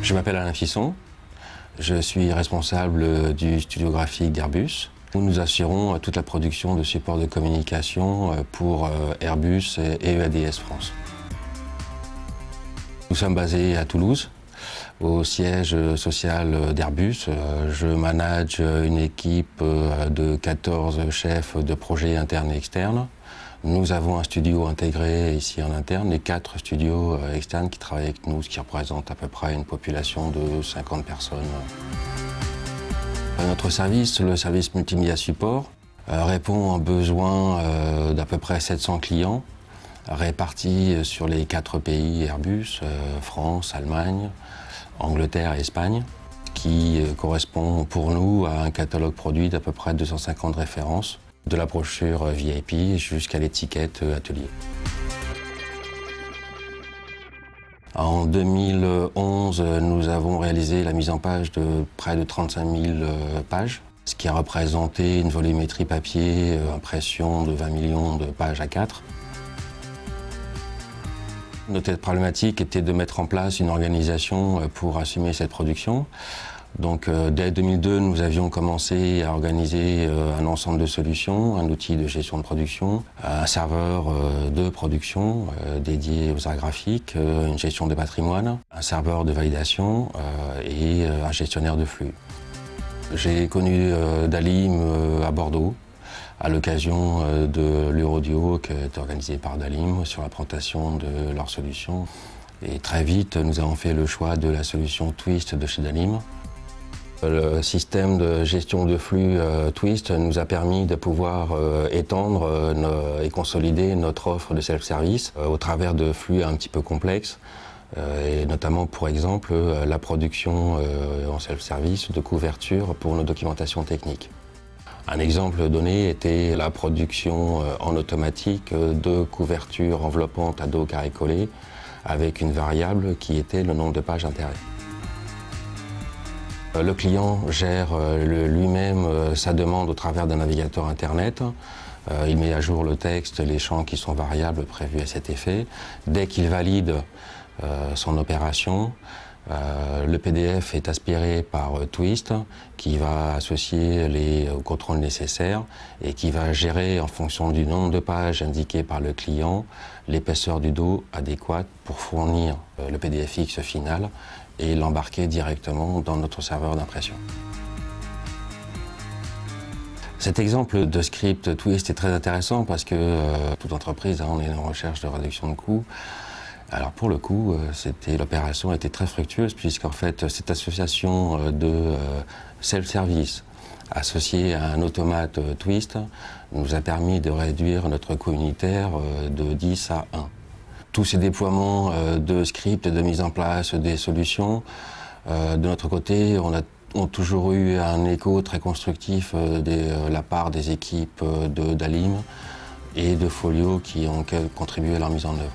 Je m'appelle Alain Fisson, je suis responsable du studio graphique d'Airbus. Nous assurons toute la production de supports de communication pour Airbus et EADS France. Nous sommes basés à Toulouse, au siège social d'Airbus. Je manage une équipe de 14 chefs de projets internes et externes. Nous avons un studio intégré ici en interne et 4 studios externes qui travaillent avec nous, ce qui représente à peu près une population de 50 personnes. Notre service, le service multimédia support, répond aux besoins d'à peu près 700 clients répartis sur les 4 pays Airbus, France, Allemagne, Angleterre et Espagne, qui correspond pour nous à un catalogue produit d'à peu près 250 références, de la brochure VIP jusqu'à l'étiquette atelier. En 2011, nous avons réalisé la mise en page de près de 35 000 pages, ce qui a représenté une volumétrie papier, impression de 20 millions de pages A4. Notre problématique était de mettre en place une organisation pour assumer cette production. Donc, dès 2002, nous avions commencé à organiser un ensemble de solutions, un outil de gestion de production, un serveur de production dédié aux arts graphiques, une gestion de patrimoine, un serveur de validation et un gestionnaire de flux. J'ai connu Dalim à Bordeaux, à l'occasion de l'Eurodio qui est organisé par Dalim sur la présentation de leur solution. Et très vite, nous avons fait le choix de la solution Twist de chez Dalim. Le système de gestion de flux Twist nous a permis de pouvoir étendre et consolider notre offre de self-service au travers de flux un petit peu complexes, et notamment pour exemple la production en self-service de couverture pour nos documentations techniques. Un exemple donné était la production en automatique de couverture enveloppante à dos carré collé avec une variable qui était le nombre de pages intérêts. Le client gère lui-même sa demande au travers d'un navigateur Internet. Il met à jour le texte, les champs qui sont variables prévus à cet effet. Dès qu'il valide son opération, le PDF est aspiré par Twist qui va associer les contrôles nécessaires et qui va gérer en fonction du nombre de pages indiquées par le client l'épaisseur du dos adéquate pour fournir le PDFX final et l'embarquer directement dans notre serveur d'impression. Cet exemple de script Twist est très intéressant parce que toute entreprise, on est en recherche de réduction de coûts. Alors pour le coup, l'opération était très fructueuse puisqu'en fait cette association de self-service associée à un automate Twist nous a permis de réduire notre coût unitaire de 10 à 1. Tous ces déploiements de scripts et de mise en place des solutions, de notre côté, on a toujours eu un écho très constructif de la part des équipes de Dalim et de Folio qui ont contribué à leur mise en œuvre.